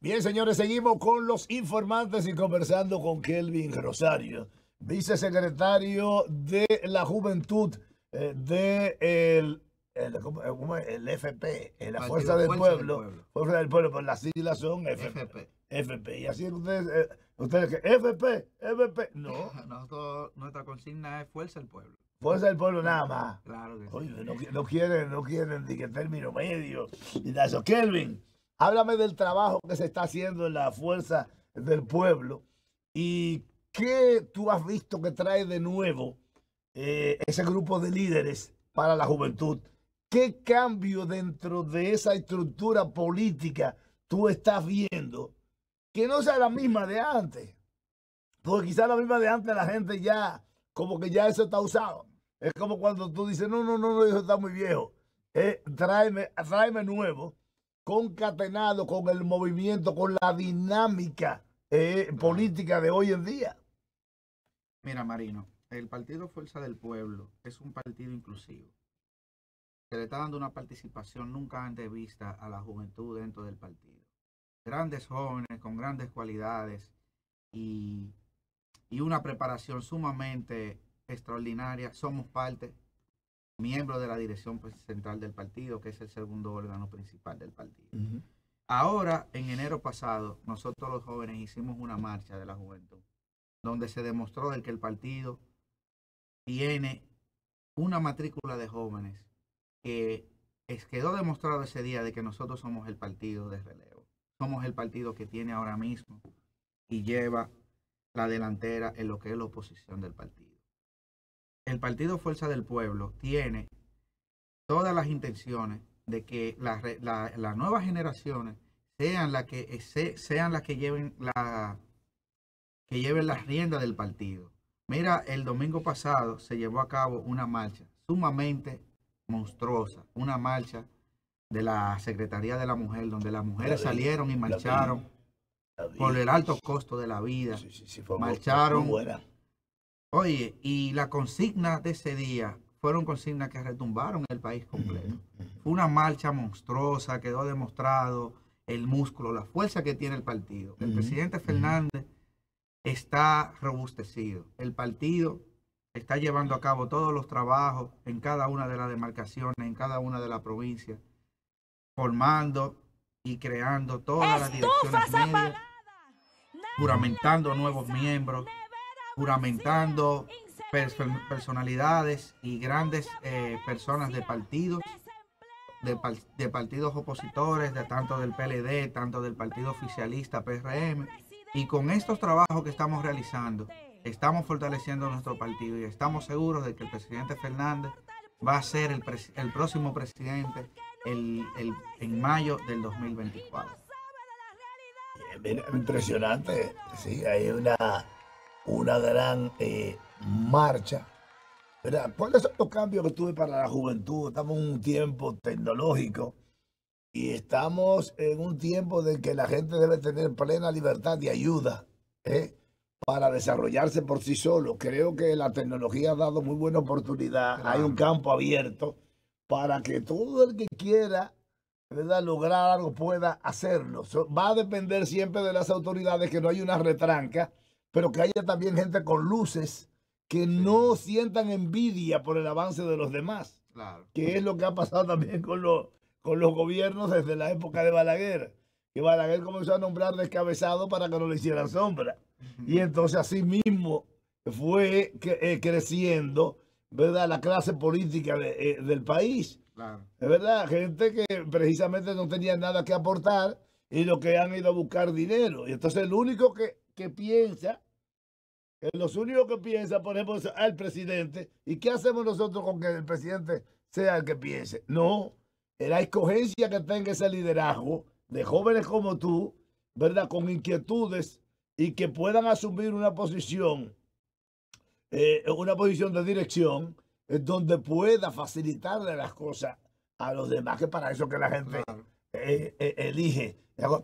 Bien, señores, seguimos con los informantes y conversando con Kelvin Rosario, vicesecretario de la Juventud de el FP, la Partido Fuerza del Fuerza del Pueblo. Pueblo. Fuerza del Pueblo, pues las siglas son FP. FP. Y así ustedes que FP, no, Nuestra consigna es Fuerza del Pueblo. Fuerza del Pueblo nada más. Claro que Oye, sí. no quieren ni que término medio y de eso. Kelvin, háblame del trabajo que se está haciendo en la Fuerza del Pueblo y qué tú has visto que trae de nuevo ese grupo de líderes para la juventud. ¿Qué cambio dentro de esa estructura política tú estás viendo que no sea la misma de antes? Porque quizás la misma de antes la gente ya, como que ya eso está usado. Es como cuando tú dices, no, eso está muy viejo. Tráeme nuevo, concatenado con el movimiento, con la dinámica política de hoy en día. Mira, Marino, el Partido Fuerza del Pueblo es un partido inclusivo. Se le está dando una participación nunca antes vista a la juventud dentro del partido. Grandes jóvenes con grandes cualidades y, y una preparación sumamente extraordinaria. Somos parte, miembros de la dirección central del partido, que es el segundo órgano principal del partido. Ahora, en enero pasado, nosotros los jóvenes hicimos una marcha de la juventud, donde se demostró de que el partido tiene una matrícula de jóvenes que quedó demostrado ese día de que nosotros somos el partido de relevo. Somos el partido que tiene ahora mismo y lleva la delantera en lo que es la oposición del partido. El Partido Fuerza del Pueblo tiene todas las intenciones de que las nuevas generaciones sean las que lleven las riendas del partido. Mira, el domingo pasado se llevó a cabo una marcha sumamente monstruosa, una marcha de la Secretaría de la Mujer, donde las mujeres salieron y marcharon por el alto costo de la vida. Sí, fue marcharon. muy buena. Oye, y la consigna de ese día fueron consignas que retumbaron el país completo. Fue una marcha monstruosa, quedó demostrado el músculo, la fuerza que tiene el partido. El presidente Fernández está robustecido. El partido está llevando a cabo todos los trabajos en cada una de las demarcaciones, en cada una de las provincias, formando y creando todas las direcciones medias, juramentando nuevos miembros, juramentando personalidades y grandes personas de partidos, de partidos opositores, de tanto del PLD, tanto del partido oficialista PRM. Y con estos trabajos que estamos realizando, estamos fortaleciendo nuestro partido y estamos seguros de que el presidente Fernández va a ser el próximo presidente en mayo del 2024. Impresionante, sí, hay una gran marcha. ¿Verdad? ¿Cuáles son los cambios que tuve para la juventud? Estamos en un tiempo tecnológico y estamos en un tiempo de que la gente debe tener plena libertad de ayuda para desarrollarse por sí solo. Creo que la tecnología ha dado muy buena oportunidad. Claro. Hay un campo abierto para que todo el que quiera, ¿verdad?, lograr algo pueda hacerlo. Va a depender siempre de las autoridades, que no haya una retranca, pero que haya también gente con luces que no sientan envidia por el avance de los demás. Claro. Que es lo que ha pasado también con los gobiernos desde la época de Balaguer. Que Balaguer comenzó a nombrar descabezados para que no le hicieran sombra. Y entonces así mismo fue creciendo, ¿verdad?, la clase política del país. Claro. Es verdad, gente que precisamente no tenía nada que aportar y lo que han ido a buscar dinero. Y entonces el único que piensa, los únicos que piensan, por ejemplo, es al presidente. ¿Y qué hacemos nosotros con que el presidente sea el que piense? No, la escogencia que tenga ese liderazgo de jóvenes como tú, ¿verdad?, con inquietudes y que puedan asumir una posición de dirección donde pueda facilitarle las cosas a los demás, que para eso que la gente elige.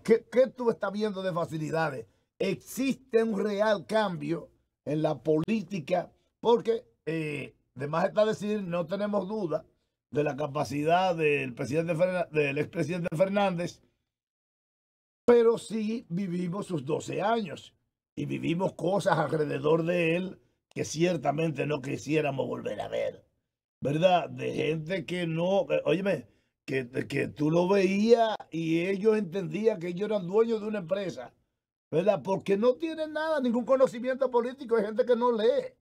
¿Qué tú estás viendo de facilidades? ¿Existe un real cambio en la política? Porque, de más está decir, no tenemos duda de la capacidad del expresidente Fernández pero sí vivimos sus 12 años y vivimos cosas alrededor de él que ciertamente no quisiéramos volver a ver, ¿verdad? De gente que no, óyeme, que tú lo veías y ellos entendían que ellos eran dueños de una empresa, ¿verdad? Porque no tienen nada, ningún conocimiento político, hay gente que no lee,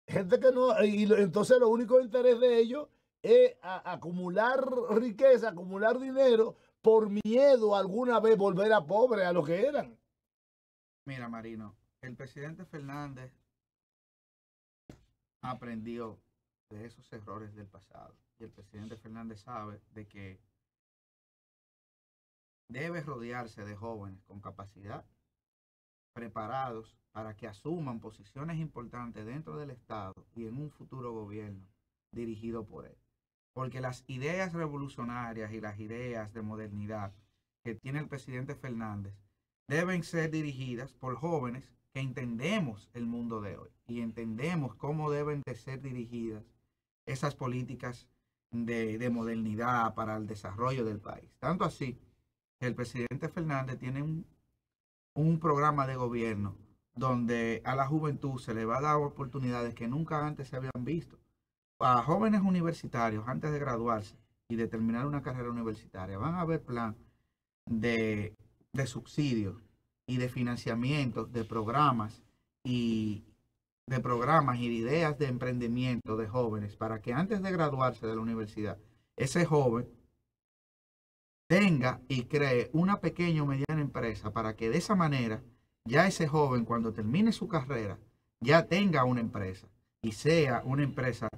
gente que no, entonces lo único interés de ellos es acumular riqueza, acumular dinero, por miedo alguna vez volver a pobre a lo que eran. Mira, Marino, el presidente Fernández aprendió de esos errores del pasado. Y el presidente Fernández sabe de que debe rodearse de jóvenes con capacidad, preparados para que asuman posiciones importantes dentro del Estado y en un futuro gobierno dirigido por él. Porque las ideas revolucionarias y las ideas de modernidad que tiene el presidente Fernández deben ser dirigidas por jóvenes que entendemos el mundo de hoy y entendemos cómo deben de ser dirigidas esas políticas de modernidad para el desarrollo del país. Tanto así que el presidente Fernández tiene un programa de gobierno donde a la juventud se le va a dar oportunidades que nunca antes se habían visto. A jóvenes universitarios, antes de graduarse y de terminar una carrera universitaria, van a haber plan de subsidios y de financiamiento de programas y de ideas de emprendimiento de jóvenes para que antes de graduarse de la universidad, ese joven tenga y cree una pequeña o mediana empresa para que de esa manera ya ese joven cuando termine su carrera ya tenga una empresa y sea una empresa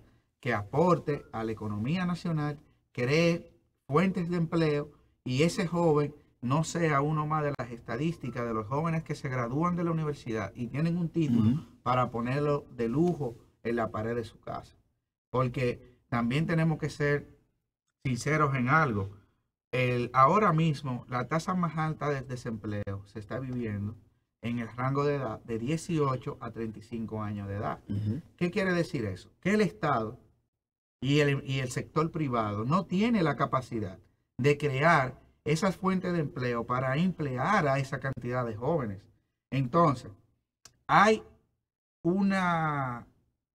que aporte a la economía nacional, cree fuentes de empleo y ese joven no sea uno más de las estadísticas de los jóvenes que se gradúan de la universidad y tienen un título para ponerlo de lujo en la pared de su casa. Porque también tenemos que ser sinceros en algo. Ahora mismo la tasa más alta de desempleo se está viviendo en el rango de edad de 18 a 35 años de edad. ¿Qué quiere decir eso? Que el Estado y el sector privado no tiene la capacidad de crear esas fuentes de empleo para emplear a esa cantidad de jóvenes. Entonces, hay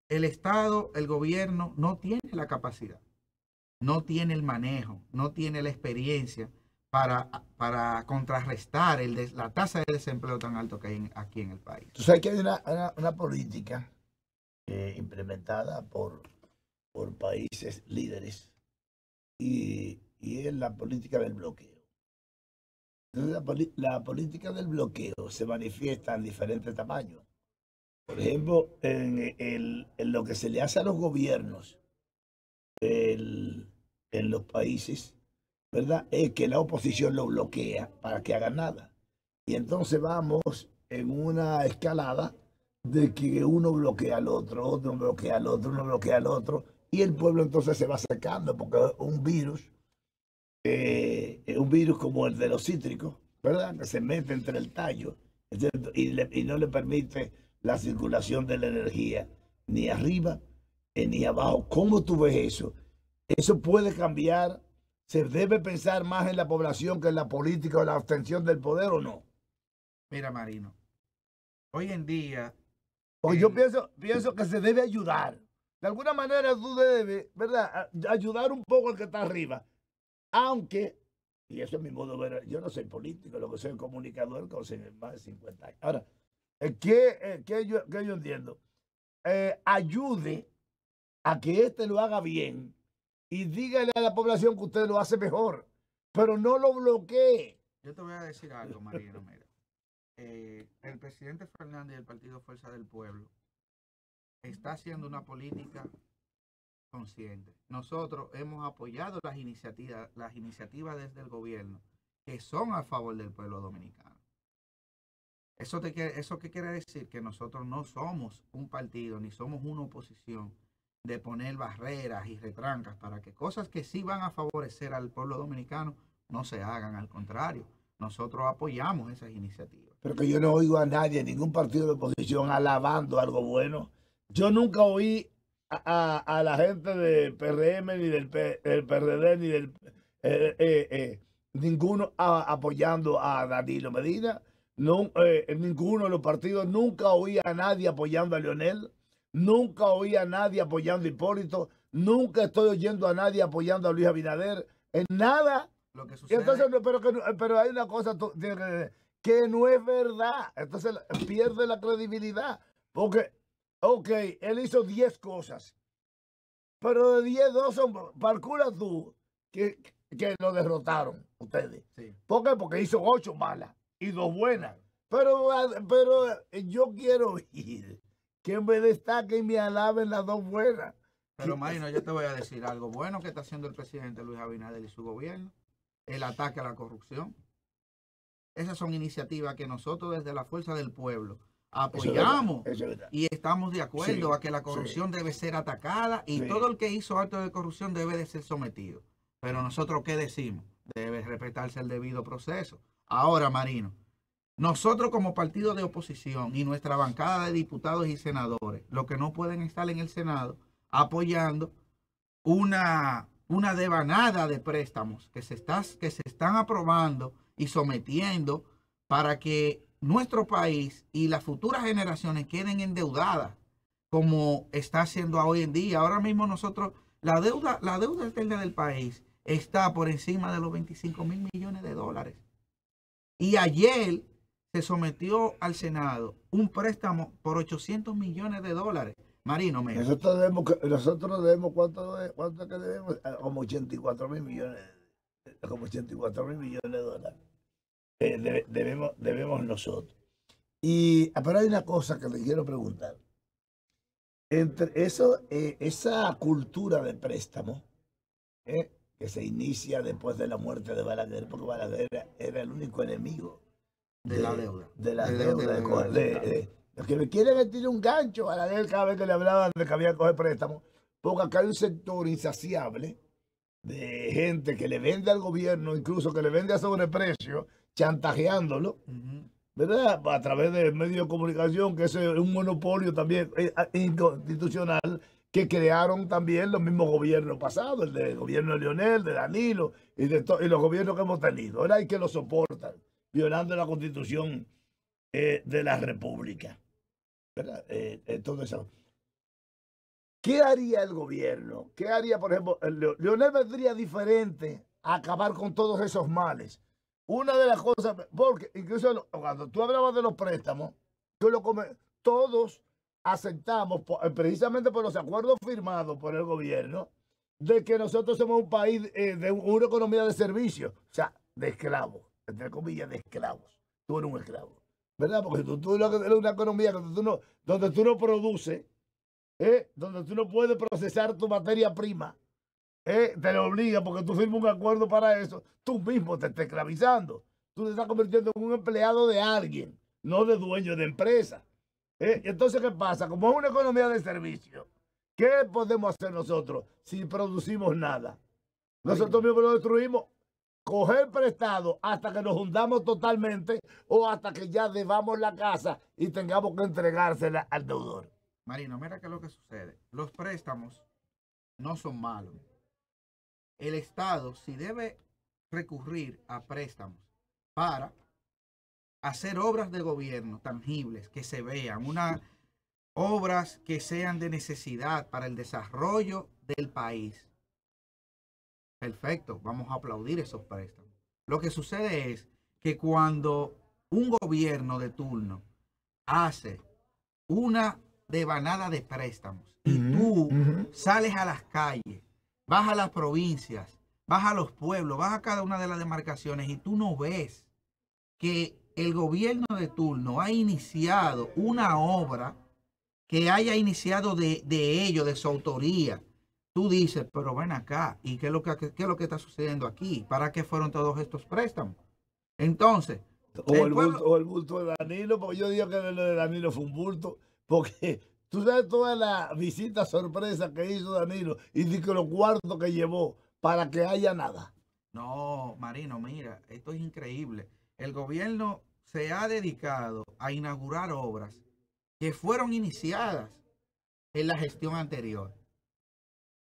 el Estado, el gobierno no tiene la capacidad, no tiene el manejo, no tiene la experiencia para contrarrestar la tasa de desempleo tan alto que hay aquí en el país. Tú sabes que hay una política implementada por países líderes y es la política del bloqueo. Entonces, la política del bloqueo se manifiesta en diferentes tamaños. Por ejemplo, en lo que se le hace a los gobiernos en los países, ¿verdad? Es que la oposición lo bloquea para que haga nada. Y entonces vamos en una escalada de que uno bloquea al otro, otro bloquea al otro, uno bloquea al otro, y el pueblo entonces se va secando porque un virus como el de los cítricos, ¿verdad? Que se mete entre el tallo y no le permite la circulación de la energía, ni arriba ni abajo. ¿Cómo tú ves eso? ¿Eso puede cambiar? ¿Se debe pensar más en la población que en la política o la obtención del poder o no? Mira, Marino, hoy en día... Pues yo pienso que se debe ayudar. De alguna manera tú debes, ¿verdad?, ayudar un poco al que está arriba. Aunque, y eso es mi modo de ver, yo no soy político, lo que soy comunicador con más de 50 años. Ahora, ¿qué yo entiendo? Ayude a que este lo haga bien y dígale a la población que usted lo hace mejor, pero no lo bloquee. Yo te voy a decir algo, Marino, mira. El presidente Fernández y el Partido Fuerza del Pueblo está haciendo una política consciente. Nosotros hemos apoyado las iniciativas desde el gobierno que son a favor del pueblo dominicano. ¿Eso qué quiere decir? Que nosotros no somos un partido ni somos una oposición de poner barreras y retrancas para que cosas que sí van a favorecer al pueblo dominicano no se hagan. Al contrario, nosotros apoyamos esas iniciativas. Pero que yo no oigo a nadie, ningún partido de oposición alabando algo bueno. Yo nunca oí a la gente del PRM, ni del PRD, ni del ninguno apoyando a Danilo Medina, no, ninguno de los partidos, nunca oía a nadie apoyando a Leonel, nunca oía a nadie apoyando a Hipólito, nunca estoy oyendo a nadie apoyando a Luis Abinader, en nada. Lo que Y sucede, entonces, pero hay una cosa que no es verdad, entonces pierde la credibilidad, porque, ok, él hizo 10 cosas, pero de 10, 2 son, calcula tú que lo derrotaron ustedes. sí, ¿Por qué? Porque hizo 8 malas y 2 buenas. Pero yo quiero oír que me destaquen y me alaben las 2 buenas. pero Marino, yo te voy a decir algo bueno que está haciendo el presidente Luis Abinader y su gobierno, el ataque a la corrupción. Esas son iniciativas que nosotros desde la Fuerza del Pueblo apoyamos, eso es verdad. y estamos de acuerdo Sí, a que la corrupción sí, debe ser atacada y sí. todo el que hizo acto de corrupción debe de ser sometido. Pero nosotros, ¿qué decimos? Debe respetarse el debido proceso. Ahora, Marino, nosotros como partido de oposición y nuestra bancada de diputados y senadores, los que no pueden estar en el Senado apoyando una devanada de préstamos que se están aprobando y sometiendo para que nuestro país y las futuras generaciones queden endeudadas, como está haciendo hoy en día. Ahora mismo nosotros, la deuda externa del país está por encima de los 25.000 millones de dólares. Y ayer se sometió al Senado un préstamo por 800 millones de dólares. Marino, mira. Nosotros debemos ¿cuánto que debemos? Como 84.000 millones, como 84.000 millones de dólares. Debemos nosotros. Pero hay una cosa que le quiero preguntar. Entre eso, esa cultura de préstamo, que se inicia después de la muerte de Balaguer, porque Balaguer era el único enemigo De la deuda. De la deuda. Los que me quieren meter un gancho a la vez cada vez que le hablaban de que había que coger préstamos, porque acá hay un sector insaciable de gente que le vende al gobierno, incluso que le vende a sobreprecio, chantajeándolo, ¿verdad? A través de medios de comunicación, que es un monopolio también inconstitucional que crearon también los mismos gobiernos pasados, el del gobierno de Leonel, de Danilo y los gobiernos que hemos tenido, ¿verdad? Y que lo soportan, violando la Constitución de la República, ¿verdad? Todo eso. ¿Qué haría el gobierno? ¿Qué haría, por ejemplo, Leonel vendría diferente a acabar con todos esos males? Una de las cosas, porque incluso cuando tú hablabas de los préstamos, todos aceptamos, precisamente por los acuerdos firmados por el gobierno, de que nosotros somos un país de una economía de servicios, o sea, de esclavos, entre comillas, de esclavos. Tú eres un esclavo, ¿verdad? Porque tú eres una economía donde tú no produces, donde tú no puedes procesar tu materia prima, te lo obliga porque tú firmas un acuerdo para eso, tú mismo te estás esclavizando. Tú te estás convirtiendo en un empleado de alguien, no de dueño de empresa. Entonces, ¿qué pasa? Como es una economía de servicio, ¿qué podemos hacer nosotros si producimos nada? Nosotros mismos lo destruimos. Coger prestado hasta que nos hundamos totalmente o hasta que ya debamos la casa y tengamos que entregársela al deudor. Marino, mira qué es lo que sucede. Los préstamos no son malos. El Estado sí debe recurrir a préstamos para hacer obras de gobierno tangibles, que se vean, obras que sean de necesidad para el desarrollo del país. Perfecto, vamos a aplaudir esos préstamos. Lo que sucede es que cuando un gobierno de turno hace una devanada de préstamos y tú sales a las calles, vas a las provincias, vas a los pueblos, vas a cada una de las demarcaciones y tú no ves que el gobierno de turno ha iniciado una obra que haya iniciado de ellos, de su autoría, tú dices, pero ven acá, ¿y qué es lo que está sucediendo aquí? ¿Para qué fueron todos estos préstamos? Entonces, o el bulto de Danilo, porque yo digo que lo de Danilo fue un bulto, porque tú sabes toda la visita sorpresa que hizo Danilo y que los cuartos que llevó para que haya nada. No, Marino, mira, esto es increíble. El gobierno se ha dedicado a inaugurar obras que fueron iniciadas en la gestión anterior.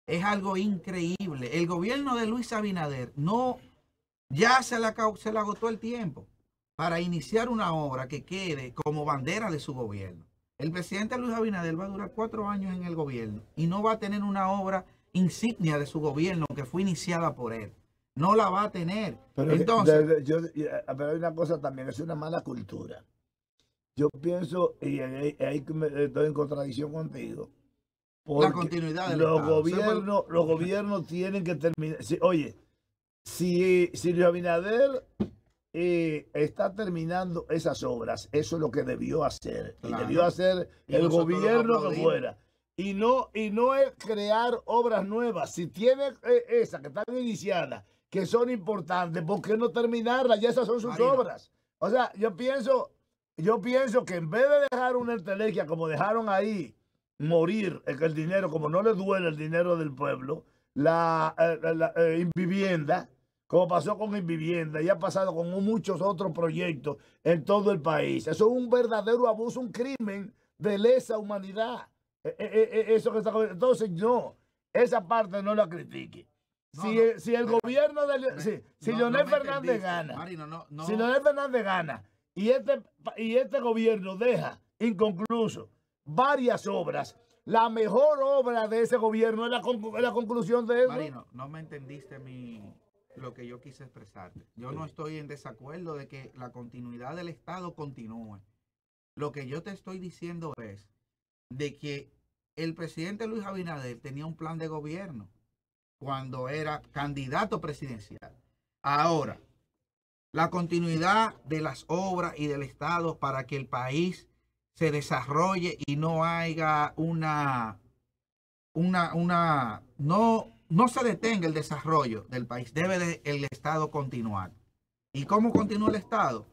Es algo increíble. El gobierno de Luis Abinader no Ya se le agotó el tiempo para iniciar una obra que quede como bandera de su gobierno. El presidente Luis Abinader va a durar 4 años en el gobierno y no va a tener una obra insignia de su gobierno que fue iniciada por él. No la va a tener. Pero, Entonces, pero hay una cosa también, es una mala cultura. Yo pienso, y ahí que estoy en contradicción contigo, la porque continuidad del Estado. los gobiernos tienen que terminar. Oye, si Luis Abinader está terminando esas obras, eso es lo que debió hacer. Claro. Y debió hacer Y el nosotros gobierno que fuera. Y no es crear obras nuevas. Si tiene esas que están iniciadas, que son importantes, ¿por qué no terminarlas? Ya esas son sus obras. O sea, yo pienso que en vez de dejar una entelequia como dejaron ahí morir el dinero, como no le duele el dinero del pueblo, la vivienda, como pasó con Invivienda y ha pasado con muchos otros proyectos en todo el país. Eso es un verdadero abuso, un crimen de lesa humanidad. Eso que está, entonces, no, esa parte no la critique. Si el gobierno de si Leonel Fernández gana, Marino, si Leonel Fernández gana y este gobierno deja inconcluso varias obras, la mejor obra de ese gobierno es la conclusión de eso. Marino, no me entendiste lo que yo quise expresarte. Yo no estoy en desacuerdo de que la continuidad del Estado continúe. Lo que yo te estoy diciendo es de que el presidente Luis Abinader tenía un plan de gobierno cuando era candidato presidencial. Ahora, la continuidad de las obras y del Estado para que el país se desarrolle y no haya no se detenga el desarrollo del país. Debe el Estado continuar. ¿Y cómo continúa el Estado?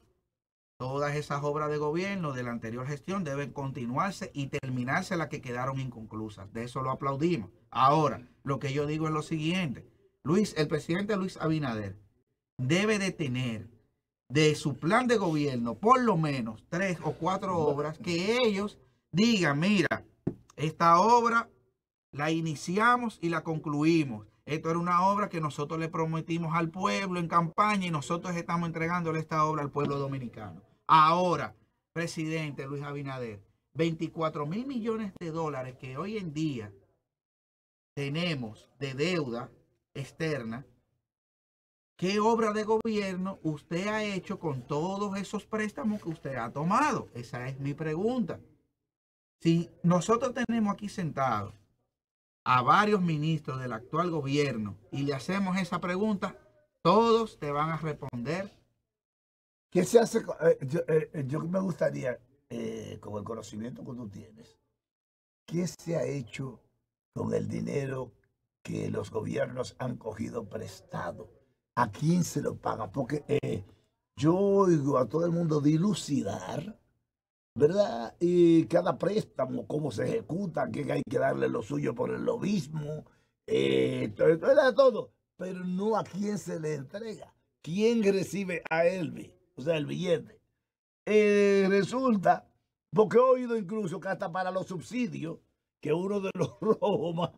Todas esas obras de gobierno de la anterior gestión deben continuarse y terminarse las que quedaron inconclusas. De eso lo aplaudimos. Ahora, lo que yo digo es lo siguiente. El presidente Luis Abinader debe de tener de su plan de gobierno por lo menos 3 o 4 obras que ellos digan, mira, esta obra la iniciamos y la concluimos. Esto era una obra que nosotros le prometimos al pueblo en campaña y nosotros estamos entregándole esta obra al pueblo dominicano. Ahora, presidente Luis Abinader, 24,000 millones de dólares que hoy en día tenemos de deuda externa, ¿qué obra de gobierno usted ha hecho con todos esos préstamos que usted ha tomado? Esa es mi pregunta. Si nosotros tenemos aquí sentados a varios ministros del actual gobierno y le hacemos esa pregunta, todos te van a responder. ¿Qué se hace? Yo me gustaría, con el conocimiento que tú tienes, ¿qué se ha hecho con el dinero que los gobiernos han cogido prestado? ¿A quién se lo pagan? Porque yo oigo a todo el mundo dilucidar, ¿verdad? Y cada préstamo, cómo se ejecuta, que hay que darle lo suyo por el lobismo, todo, pero no a quién se le entrega, quién recibe a Elvi, o sea, el billete. Resulta, porque he oído incluso que hasta para los subsidios, que uno de los robos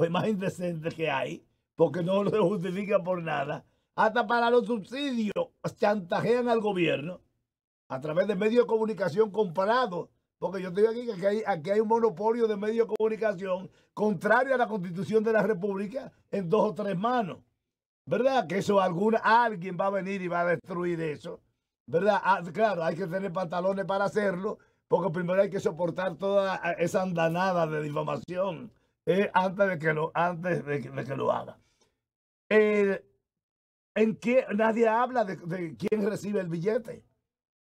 más indecentes que hay, porque no lo justifica por nada, hasta para los subsidios chantajean al gobierno a través de medios de comunicación comprados, porque yo estoy aquí que aquí hay un monopolio de medios de comunicación contrario a la Constitución de la República en 2 o 3 manos, ¿verdad? Que eso alguien va a venir y va a destruir eso, ¿verdad? Claro, hay que tener pantalones para hacerlo, porque primero hay que soportar toda esa andanada de difamación antes de que lo haga. ¿En qué? Nadie habla de quién recibe el billete.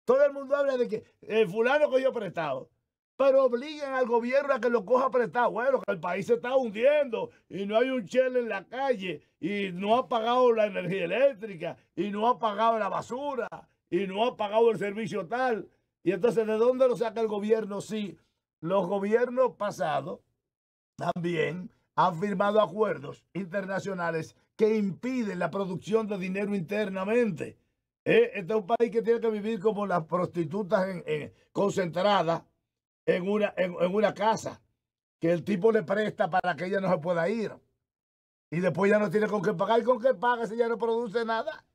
Todo el mundo habla de que el fulano cogió prestado, pero obligan al gobierno a que lo coja prestado. Bueno, que el país se está hundiendo y no hay un chel en la calle y no ha pagado la energía eléctrica y no ha pagado la basura y no ha pagado el servicio tal. Y entonces, ¿de dónde lo saca el gobierno? Sí, los gobiernos pasados también han firmado acuerdos internacionales que impiden la producción de dinero internamente. Este es un país que tiene que vivir como las prostitutas concentradas en una casa, que el tipo le presta para que ella no se pueda ir. y después ya no tiene con qué pagar. ¿Y con qué paga si ya no produce nada?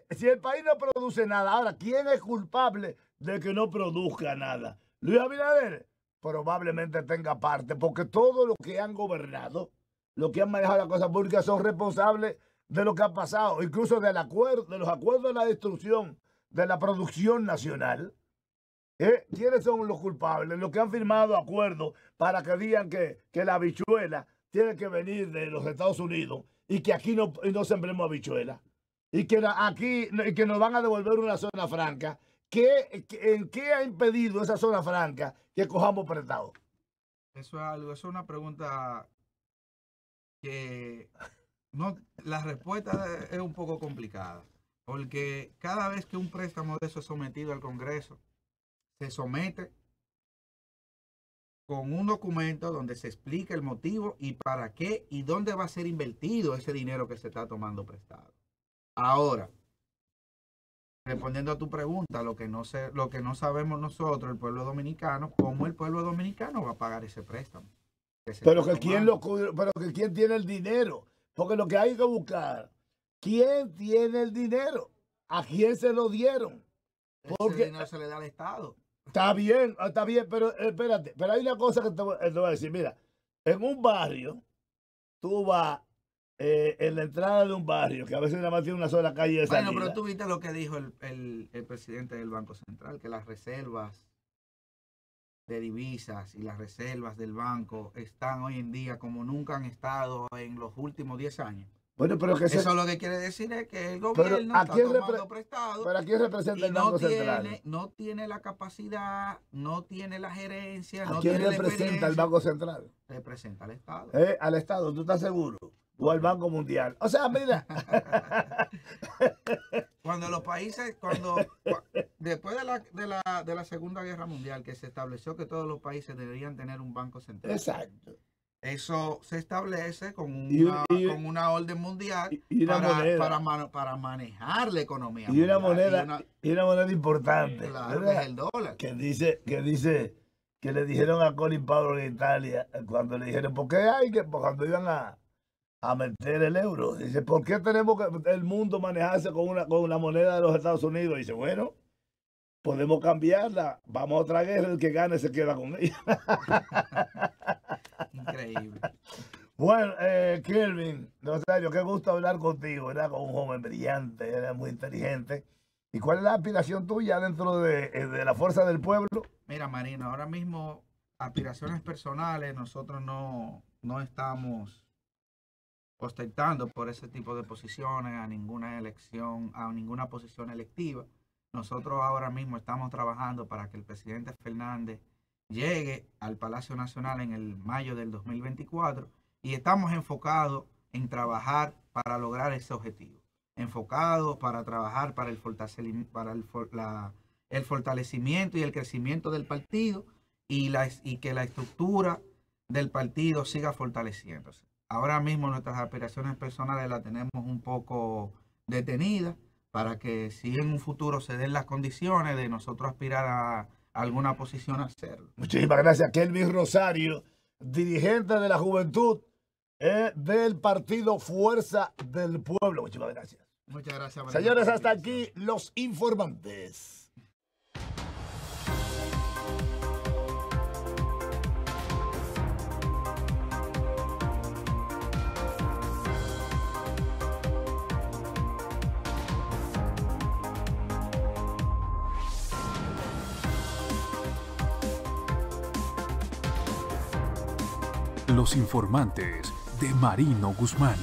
Si el país no produce nada, ahora, ¿quién es culpable de que no produzca nada? Luis Abinader probablemente tenga parte, porque todos los que han gobernado, los que han manejado las cosas públicas, son responsables de lo que ha pasado, incluso de los acuerdos de la destrucción de la producción nacional. ¿Quiénes son los culpables? Los que han firmado acuerdos para que digan que la habichuela tiene que venir de los Estados Unidos y que aquí no sembremos habichuela. Y que nos van a devolver una zona franca. ¿En qué ha impedido esa zona franca que cojamos prestado? Eso es una pregunta que la respuesta es un poco complicada, porque cada vez que un préstamo de eso es sometido al Congreso, se somete con un documento donde se explica el motivo y para qué y dónde va a ser invertido ese dinero que se está tomando prestado. Ahora, respondiendo a tu pregunta, lo que no sabemos nosotros, el pueblo dominicano, cómo el pueblo dominicano va a pagar ese préstamo. Pero quién tiene el dinero, porque lo que hay que buscar, ¿quién tiene el dinero? ¿A quién se lo dieron? Porque ese dinero se le da al Estado. Está bien, pero espérate, pero hay una cosa que te voy a decir, mira, en un barrio, tú vas en la entrada de un barrio, que a veces nada más tiene una sola calle de salida. Bueno, pero tú viste lo que dijo el presidente del Banco Central, que las reservas de divisas y las reservas del banco están hoy en día como nunca han estado en los últimos 10 años. Bueno, pero eso lo que quiere decir es que el gobierno está tomando prestado. ¿Pero a quién representa el Banco Central? No tiene la capacidad, no tiene la gerencia. ¿A quién representa el Banco Central? Representa al Estado. Al Estado, ¿tú estás seguro? O al Banco Mundial. O sea, mira. Cuando los países, después de la Segunda Guerra Mundial, que se estableció que todos los países deberían tener un Banco Central. Exacto. Eso se establece con una orden mundial para manejar la economía. Y una moneda importante. Claro, que es el dólar. Que dice que le dijeron a Colin Powell en Italia, cuando le dijeron, ¿por qué cuando iban a meter el euro? Dice, ¿por qué tenemos que el mundo manejarse con la moneda de los Estados Unidos? Dice, bueno, podemos cambiarla, vamos a otra guerra, el que gane se queda con ella. Increíble. Bueno, Kelvin, Rosario, qué gusto hablar contigo, ¿verdad? Con un joven brillante, era muy inteligente. ¿Y cuál es la aspiración tuya dentro de la fuerza del pueblo? Mira, Marino, ahora mismo aspiraciones personales, nosotros no estamos ostentando por ese tipo de posiciones a ninguna elección, a ninguna posición electiva. Nosotros ahora mismo estamos trabajando para que el presidente Fernández llegue al Palacio Nacional en el mayo del 2024 y estamos enfocados en trabajar para lograr ese objetivo. Enfocados para trabajar para el fortalecimiento y el crecimiento del partido y que la estructura del partido siga fortaleciéndose. Ahora mismo nuestras aspiraciones personales las tenemos un poco detenidas para que si en un futuro se den las condiciones de nosotros aspirar a alguna posición a hacerlo. Muchísimas gracias, Kelvin Rosario, dirigente de la juventud del partido Fuerza del Pueblo. Muchísimas gracias. Muchas gracias, María. Señores, hasta aquí los informantes. Los informantes de Marino Guzmán.